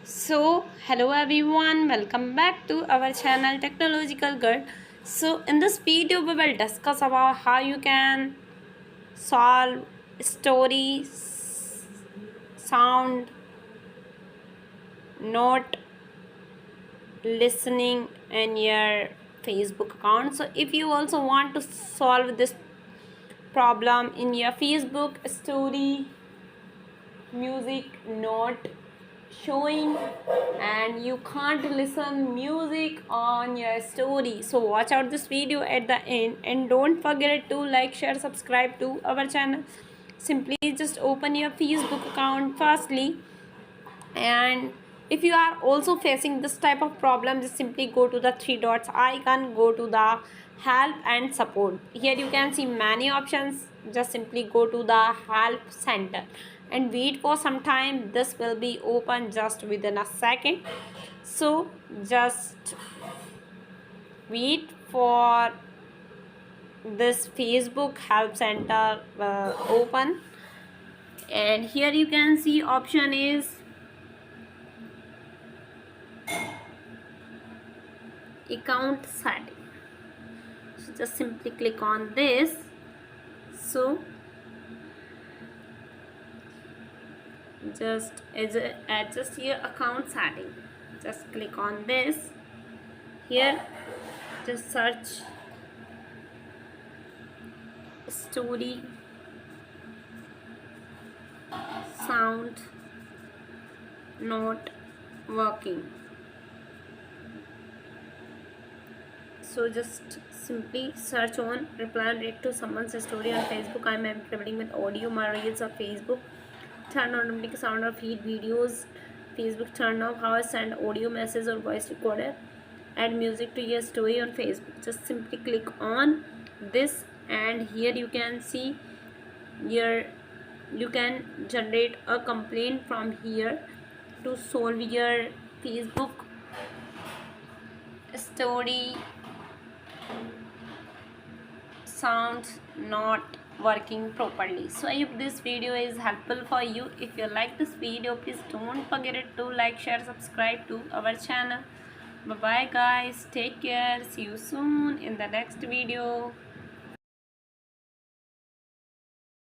Hello everyone, welcome back to our channel Technological Girl. In this video, we will discuss about how you can solve stories, sound, note, listening in your Facebook account. So, if you also want to solve this problem in your Facebook story, music note showing and you can't listen music on your story, so watch out this video at the end and don't forget to like, share, subscribe to our channel. Simply just open your Facebook account firstly, and if you are also facing this type of problem, just simply go to the three dots icon, go to the help and support. Here you can see many options. Just simply go to the help center and wait for some time. This will be open just within a second, so just wait for this Facebook help center open. And here you can see option is account setting, so just simply click on this. So just adjust your account setting, just click on this. Here just search story, sound, not working. So just simply search on reply and react to someone's story on Facebook. I am implementing with audio my reels of Facebook. Turn on automatic sound or feed videos. Facebook turn off how I send audio message or voice recorder. Add music to your story on Facebook. Just simply click on this and here you can see you can generate a complaint from here to solve your Facebook story sounds not working properly. So I hope this video is helpful for you. If you like this video, please don't forget to like, share, subscribe to our channel. Bye bye guys, take care, see you soon in the next video.